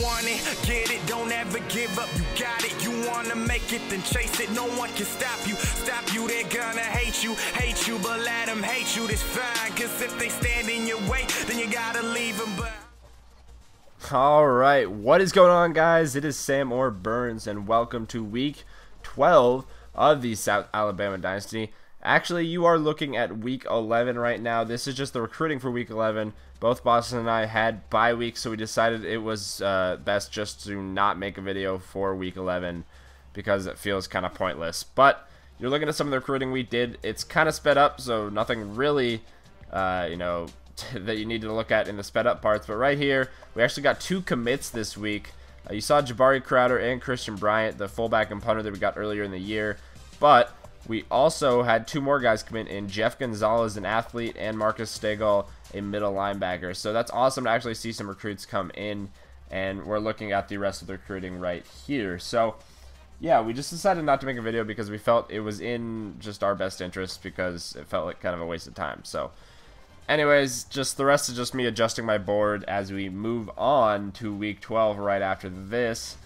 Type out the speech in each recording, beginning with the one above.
want it, get it, don't ever give up, you got it. You wanna make it, then chase it, no one can stop you. Stop you, they're gonna hate you, but let them hate you, that's fine. Cause if they stand in your way, then you gotta leave them. But alright, what is going on, guys? It is Sam or Burns, and welcome to week 12 of the South Alabama Dynasty. Actually, you are looking at week 11 right now. This is just the recruiting for week 11. Both Boston and I had bye weeks, so we decided it was best just to not make a video for week 11 because it feels kind of pointless. But you're looking at some of the recruiting we did. It's kind of sped up, so nothing really, that you need to look at in the sped up parts. But right here, we actually got 2 commits this week. You saw Jabari Crowder and Christian Bryant, the fullback and punter that we got earlier in the year. But we also had 2 more guys commit in, Jeff Gonzalez, an athlete, and Marcus Stegall, a middle linebacker. So that's awesome to actually see some recruits come in, and we're looking at the rest of the recruiting right here. So yeah, we just decided not to make a video because we felt it was in just our best interest, because it felt like kind of a waste of time. So anyways, just the rest is just me adjusting my board as we move on to week 12 right after this.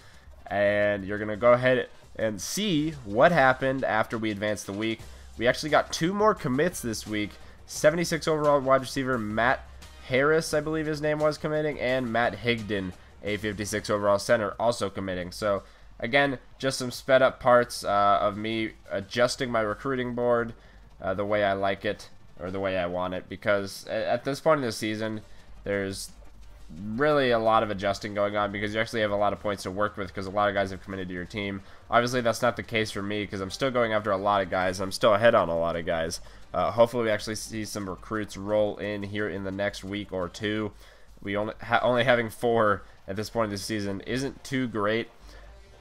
And you're going to go ahead and see what happened after we advanced the week. We actually got 2 more commits this week. 76 overall wide receiver Matt Harris, I believe his name was, committing, and Matt Higdon, a 56 overall center, also committing. So again, just some sped up parts of me adjusting my recruiting board the way I like it, or the way I want it, because at this point in the season, there's really a lot of adjusting going on, because you actually have a lot of points to work with because a lot of guys have committed to your team. Obviously, that's not the case for me because I'm still going after a lot of guys. I'm still ahead on a lot of guys. Hopefully, we actually see some recruits roll in here in the next week or 2. We only having 4 at this point in the season isn't too great.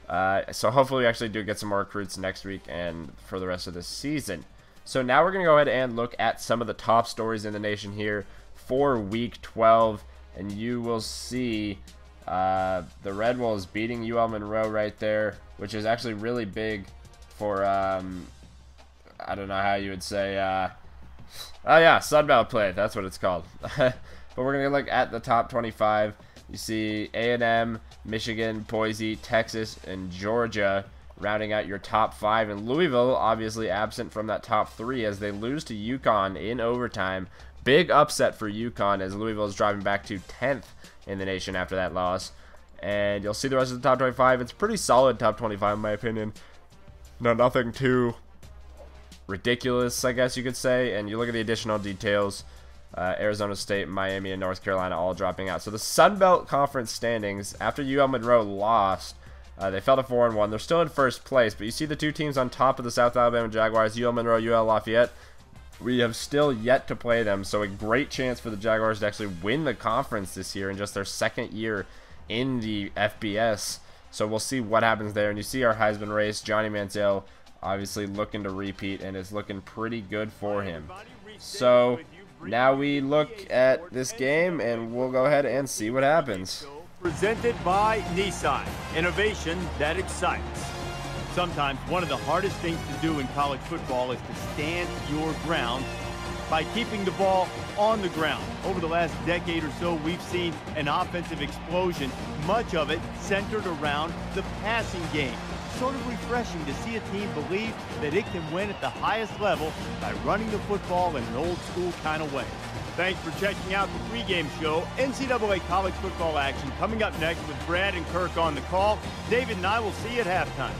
So hopefully, we actually do get some more recruits next week and for the rest of the season. So now we're going to go ahead and look at some of the top stories in the nation here for week 12. And you will see the Red Wolves beating UL Monroe right there, which is actually really big for, I don't know how you would say, oh yeah, Sunbelt play, that's what it's called. But we're going to look at the top 25. You see A&M, Michigan, Boise, Texas, and Georgia rounding out your top 5. And Louisville, obviously absent from that top 3 as they lose to UConn in overtime. Big upset for UConn as Louisville is driving back to 10th in the nation after that loss. And you'll see the rest of the top 25. It's pretty solid top 25 in my opinion. No, nothing too ridiculous, I guess you could say. And you look at the additional details. Arizona State, Miami, and North Carolina all dropping out. So the Sun Belt Conference standings, after UL Monroe lost, they fell to 4-1. They're still in first place, but you see the 2 teams on top of the South Alabama Jaguars, UL Monroe, UL Lafayette. We have still yet to play them, so a great chance for the Jaguars to actually win the conference this year in just their 2nd year in the FBS. So we'll see what happens there. And you see our Heisman race, Johnny Manziel, obviously looking to repeat, and it's looking pretty good for him. So now we look at this game, and we'll go ahead and see what happens. Presented by Nissan, innovation that excites. Sometimes one of the hardest things to do in college football is to stand your ground by keeping the ball on the ground. Over the last decade or so, we've seen an offensive explosion, much of it centered around the passing game. Sort of refreshing to see a team believe that it can win at the highest level by running the football in an old school kind of way. Thanks for checking out the pregame show. NCAA college football action coming up next with Brad and Kirk on the call. David and I will see you at halftime.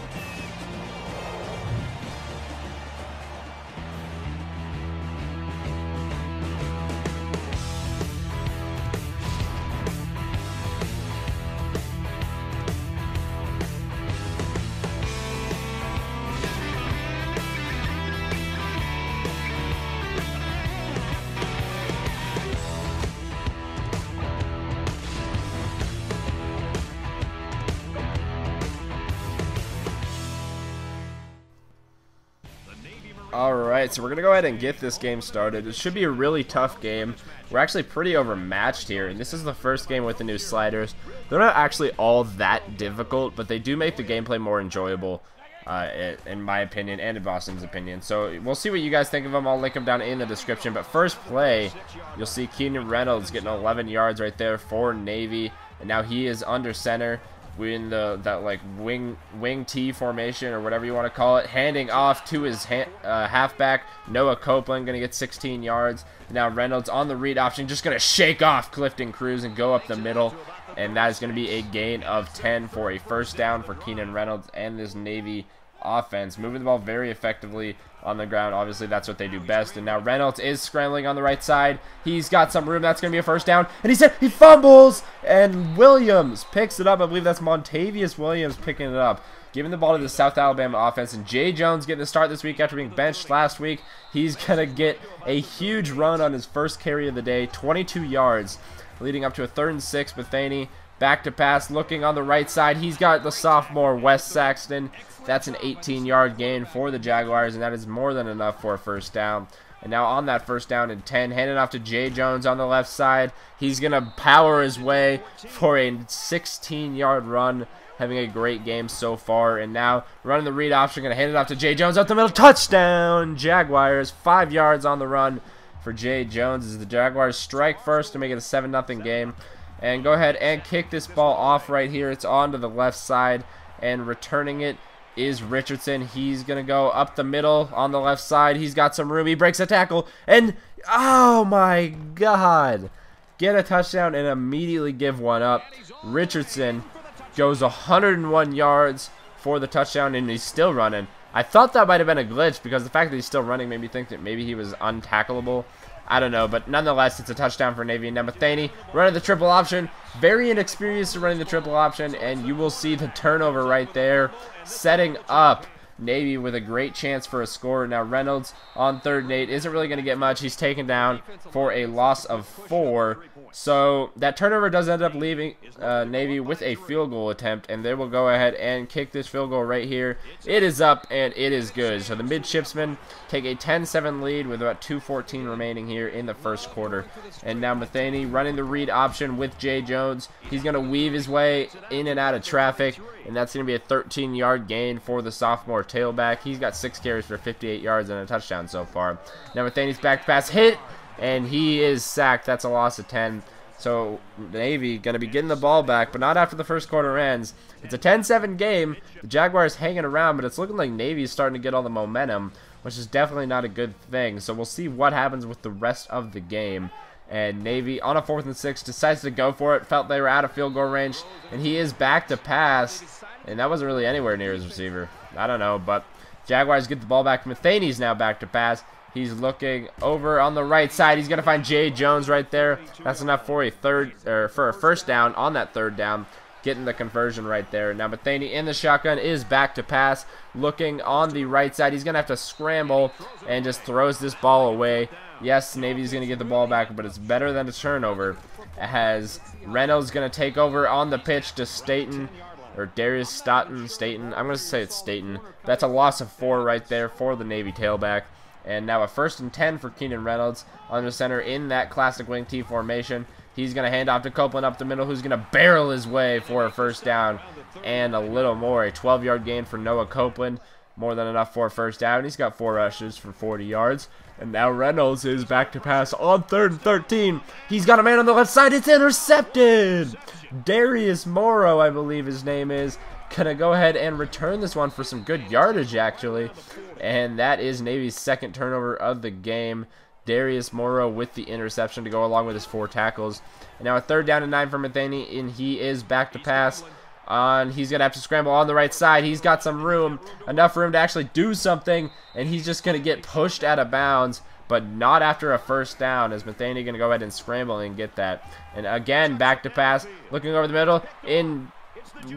Alright, so we're going to go ahead and get this game started. It should be a really tough game. We're actually pretty overmatched here, and this is the first game with the new sliders. They're not actually all that difficult, but they do make the gameplay more enjoyable, in my opinion and in Boston's opinion. So we'll see what you guys think of them. I'll link them down in the description. But first play, you'll see Keenan Reynolds getting 11 yards right there for Navy. and now he is under center. We're in that like wing T formation or whatever you want to call it, handing off to his halfback Noah Copeland, gonna get 16 yards. Now Reynolds on the read option, just gonna shake off Clifton Cruz and go up the middle, and that is gonna be a gain of 10 for a first down for Keenan Reynolds and this Navy offense, moving the ball very effectively on the ground. Obviously that's what they do best. And now Reynolds is scrambling on the right side. He's got some room. That's gonna be a first down, and he fumbles, and Williams picks it up. I believe that's Montavious Williams picking it up, giving the ball to the South Alabama offense. And Jay Jones getting the start this week after being benched last week. He's gonna get a huge run on his first carry of the day, 22 yards, leading up to a 3rd and 6. Bethany back to pass, looking on the right side. He's got the sophomore Wes Saxton. That's an 18-yard gain for the Jaguars, and that is more than enough for a first down. And now on that first down and 10, handing off to Jay Jones on the left side. He's going to power his way for a 16-yard run, having a great game so far. And now running the read option, going to hand it off to Jay Jones up the middle. Touchdown, Jaguars. 5 yards on the run for Jay Jones as the Jaguars strike first to make it a 7-0 game. And go ahead and kick this ball off right here. It's on to the left side, and returning it is Richardson. He's going to go up the middle on the left side. He's got some room. He breaks a tackle, and oh my God, get a touchdown and immediately give one up. Richardson goes 101 yards for the touchdown, and he's still running. I thought that might have been a glitch because the fact that he's still running made me think that maybe he was untackleable. I don't know, but nonetheless, it's a touchdown for Navy. And now Matheny running the triple option. Very inexperienced running the triple option, and you will see the turnover right there, setting up Navy with a great chance for a score. Now Reynolds on 3rd and 8 isn't really going to get much. He's taken down for a loss of 4. So that turnover does end up leaving Navy with a field goal attempt, and they will go ahead and kick this field goal right here. It is up, and it is good. So the midshipsmen take a 10-7 lead with about 2:14 remaining here in the first quarter. And now Matheny running the read option with Jay Jones. He's going to weave his way in and out of traffic, and that's going to be a 13-yard gain for the sophomore tailback. He's got 6 carries for 58 yards and a touchdown so far. Now Matheny's back pass hit, and he is sacked. That's a loss of 10. So Navy going to be getting the ball back, but not after the first quarter ends. It's a 10-7 game. The Jaguars hanging around, but it's looking like Navy's starting to get all the momentum, which is definitely not a good thing. So we'll see what happens with the rest of the game. And Navy on a 4th and 6 decides to go for it. Felt they were out of field goal range, and he is back to pass, and that wasn't really anywhere near his receiver. I don't know, but Jaguars get the ball back. Matheny's now back to pass. He's looking over on the right side. He's going to find Jay Jones right there. That's enough for a first down on that 3rd down. Getting the conversion right there. Now Matheny in the shotgun is back to pass. Looking on the right side. He's going to have to scramble and just throws this ball away. Yes, Navy's going to get the ball back, but it's better than a turnover. As Reynolds going to take over on the pitch to Staten. Or Darius Staten. I'm going to say it's Staten. That's a loss of 4 right there for the Navy tailback. And now a 1st and 10 for Keenan Reynolds under center in that classic wing T formation. He's going to hand off to Copeland up the middle, who's going to barrel his way for a first down and a little more. A 12-yard gain for Noah Copeland. More than enough for a first down. He's got 4 rushes for 40 yards. And now Reynolds is back to pass on 3rd and 13. He's got a man on the left side. It's intercepted. Darius Morrow, I believe his name is, gonna go ahead and return this one for some good yardage, actually. And that is Navy's 2nd turnover of the game. Darius Morrow with the interception to go along with his 4 tackles. And now a 3rd down and 9 for Matheny, and he is back to pass. He's going to have to scramble on the right side. He's got some room, enough room to actually do something, and he's just going to get pushed out of bounds, but not after a first down, as Matheny going to go ahead and scramble and get that. And again, back to pass, looking over the middle,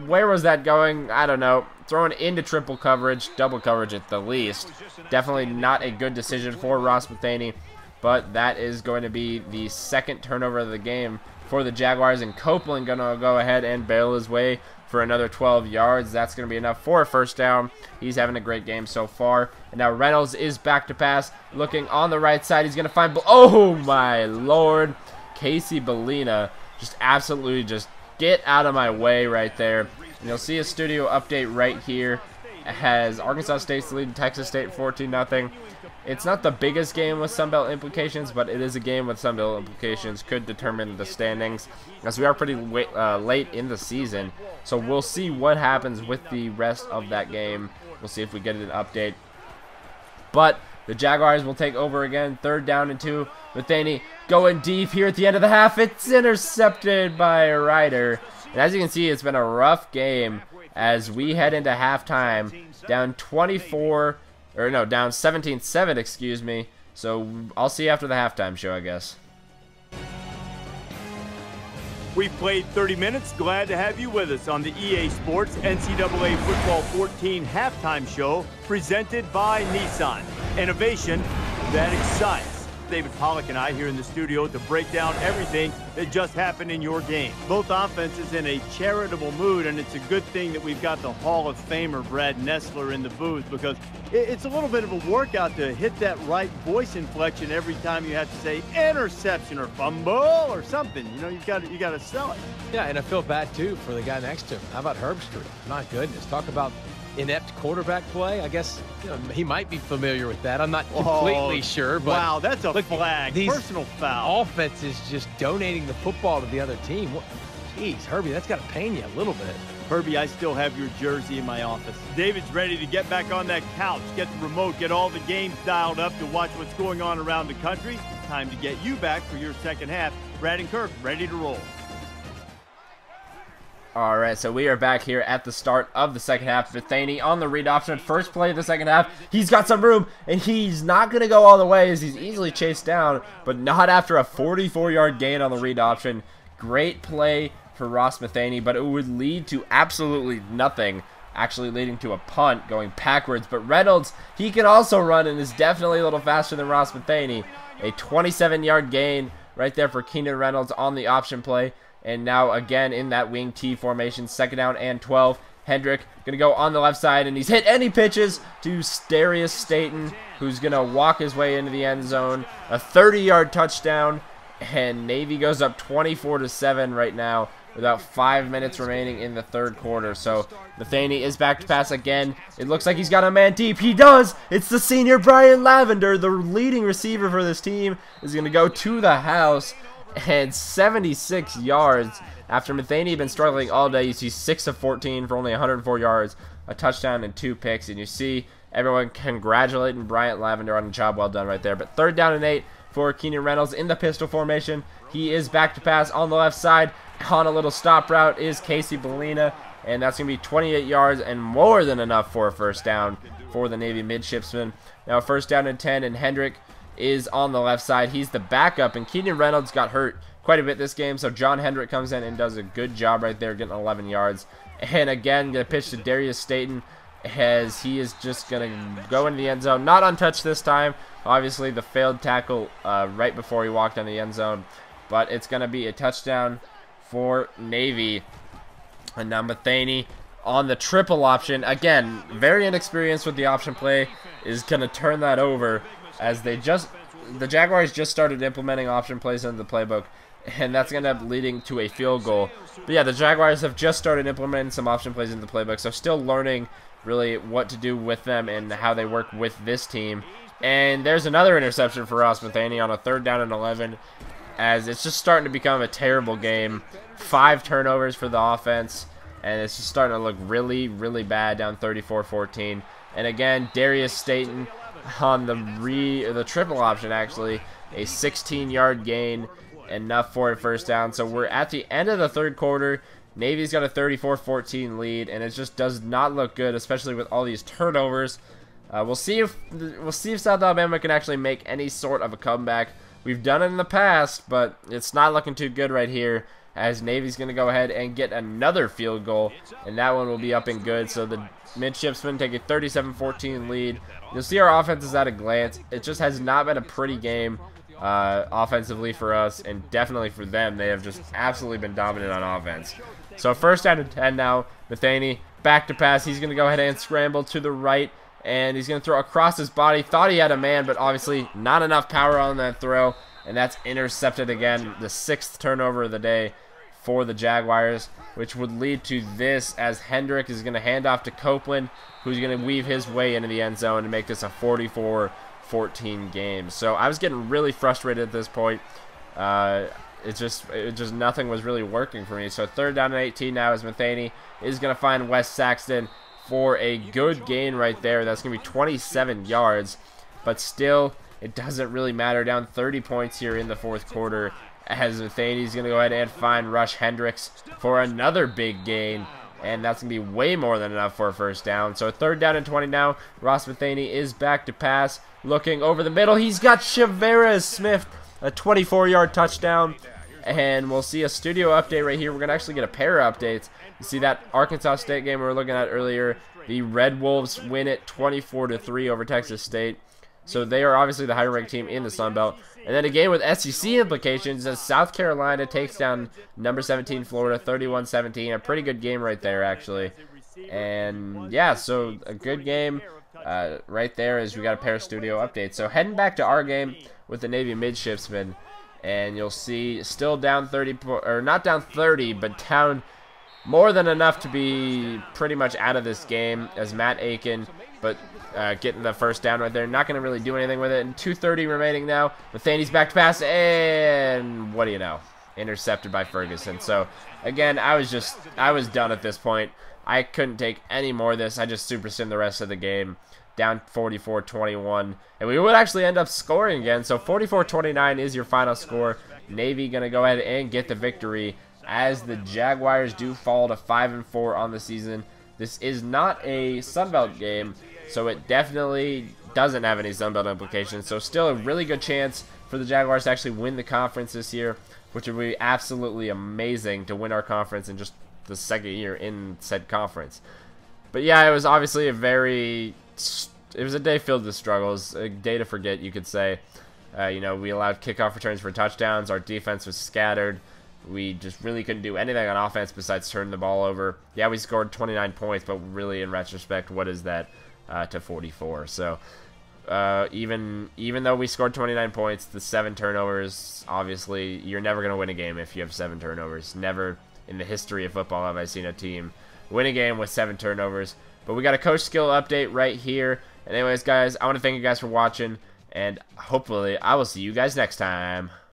where was that going? I don't know. Throwing into triple coverage, double coverage at the least. Definitely not a good decision for Ross Matheny, but that is going to be the 2nd turnover of the game for the Jaguars, and Copeland going to go ahead and barrel his way for another 12 yards. That's going to be enough for a first down. He's having a great game so far. And now Reynolds is back to pass, looking on the right side. He's going to find, oh my Lord, Casey Bellina just absolutely just get out of my way right there. And you'll see a studio update right here has Arkansas State's leading Texas State 14-0. It's not the biggest game with Sun Belt implications, but it is a game with Sun Belt implications. Could determine the standings, as we are pretty late in the season. So we'll see what happens with the rest of that game. We'll see if we get an update. But the Jaguars will take over again. 3rd down and 2. Matheny going deep here at the end of the half. It's intercepted by Ryder. And as you can see, it's been a rough game as we head into halftime. Down 17-7, excuse me. So I'll see you after the halftime show, I guess. We've played 30 minutes. Glad to have you with us on the EA Sports NCAA Football 14 halftime show presented by Nissan. Innovation that excites. David Pollack and I here in the studio to break down everything that just happened in your game. Both offenses in a charitable mood, and it's a good thing that we've got the Hall of Famer Brad Nessler in the booth, because it's a little bit of a workout to hit that right voice inflection every time you have to say interception or fumble or something. You know, you got to sell it. Yeah, and I feel bad too for the guy next to him. How about Herbstreit? My goodness, talk about inept quarterback play. I guess he might be familiar with that. I'm not completely sure, but wow, that's a flag. Personal foul. Offense is just donating the football to the other team. Jeez, Herbie, that's got to pain you a little bit. Herbie, I still have your jersey in my office. David's ready to get back on that couch, get the remote, get all the games dialed up to watch what's going on around the country. Time to get you back for your second half. Brad and Kirk ready to roll. All right, so we are back here at the start of the second half. Matheny on the read option. First play of the second half. He's got some room, and he's not going to go all the way as he's easily chased down, but not after a 44-yard gain on the read option. Great play for Ross Matheny, but it would lead to absolutely nothing, actually leading to a punt going backwards. But Reynolds, he can also run and is definitely a little faster than Ross Matheny. A 27-yard gain right there for Keenan Reynolds on the option play. And now again in that wing T formation, 2nd down and 12. Hendrick going to go on the left side, and he's hit, and he pitches to Darius Staten, who's going to walk his way into the end zone. A 30-yard touchdown, and Navy goes up 24-7 right now with about 5 minutes remaining in the 3rd quarter. So Matheny is back to pass again. It looks like he's got a man deep. He does! It's the senior Brian Lavender, the leading receiver for this team, is going to go to the house. And 76 yards after Matheny had been struggling all day. You see 6 of 14 for only 104 yards, a touchdown and 2 picks, and you see everyone congratulating Bryant Lavender on a job well done right there. But 3rd down and 8 for Keenan Reynolds in the pistol formation. He is back to pass on the left side. On a little stop route is Casey Bellina, and that's going to be 28 yards and more than enough for a 1st down for the Navy midshipman. Now 1st down and 10, and Hendrick is on the left side. He's the backup, and Keenan Reynolds got hurt quite a bit this game, so John Hendrick comes in and does a good job right there, getting 11 yards. And again, going to pitch to Darius Staten, as he is just going to go into the end zone. Not untouched this time. Obviously, the failed tackle right before he walked on the end zone, but it's going to be a touchdown for Navy. And now Matheny on the triple option. Again, very inexperienced with the option play, is going to turn that over, as the Jaguars just started implementing option plays into the playbook, and that's going to end up leading to a field goal. But yeah, the Jaguars have just started implementing some option plays into the playbook, so still learning really what to do with them and how they work with this team. And there's another interception for Ross Matheny on a 3rd down and 11, as it's just starting to become a terrible game. 5 turnovers for the offense, and it's just starting to look really, really bad, down 34-14. And again, Darius Staten on the triple option, actually, a 16-yard gain, enough for a 1st down. So we're at the end of the 3rd quarter. Navy's got a 34-14 lead, and it just does not look good, especially with all these turnovers. We'll see if South Alabama can actually make any sort of a comeback. We've done it in the past, but it's not looking too good right here, as Navy's going to go ahead and get another field goal, and that one will be up and good. So the midshipmen take a 37-14 lead. You'll see our offense is at a glance. It just has not been a pretty game offensively for us, and definitely for them. They have just absolutely been dominant on offense. So 1st down and 10 now. Matheny back to pass. He's going to go ahead and scramble to the right, and he's going to throw across his body. Thought he had a man, but obviously not enough power on that throw, and that's intercepted again. The 6th turnover of the day for the Jaguars, which would lead to this as Hendrick is going to hand off to Copeland, who's going to weave his way into the end zone to make this a 44-14 game. So I was getting really frustrated at this point. It just nothing was really working for me. So 3rd down and 18 now as Matheny is going to find West Saxton for a good gain right there. That's going to be 27 yards, but still it doesn't really matter. Down 30 points here in the 4th quarter as Matheny's going to go ahead and find Rush Hendricks for another big gain, and that's going to be way more than enough for a 1st down. So 3rd down and 20 now. Ross Matheny is back to pass, looking over the middle. He's got Chavarez Smith, a 24-yard touchdown, and we'll see a studio update right here. We're going to actually get a pair of updates. You see that Arkansas State game we were looking at earlier. The Red Wolves win it 24-3 over Texas State. So they are obviously the higher ranked team in the Sun Belt. And then a game with SEC implications as South Carolina takes down number 17 Florida 31-17. A pretty good game right there, actually. And yeah, so a good game right there as we got a pair of studio updates. So heading back to our game with the Navy midshipsmen, and you'll see still down 30, or not down 30, but down more than enough to be pretty much out of this game as Matt Aiken, but getting the 1st down right there. Not going to really do anything with it. And 2:30 remaining now. Matheny's back to pass, and what do you know? Intercepted by Ferguson. So, again, I was done at this point. I couldn't take any more of this. I just super simmed the rest of the game. Down 44-21. And we would actually end up scoring again. So 44-29 is your final score. Navy going to go ahead and get the victory as the Jaguars do fall to 5-4 on the season. This is not a Sun Belt game, so it definitely doesn't have any Sun Belt implications. So still a really good chance for the Jaguars to actually win the conference this year, which would be absolutely amazing to win our conference in just the 2nd year in said conference. But yeah, it was obviously it was a day filled with struggles, a day to forget, you could say. You know, we allowed kickoff returns for touchdowns. Our defense was scattered. We just really couldn't do anything on offense besides turn the ball over. Yeah, we scored 29 points, but really, in retrospect, what is that to 44? So, even though we scored 29 points, the 7 turnovers, obviously, you're never going to win a game if you have 7 turnovers. Never in the history of football have I seen a team win a game with 7 turnovers. But we got a coach skill update right here. And anyways, guys, I want to thank you guys for watching, and hopefully I will see you guys next time.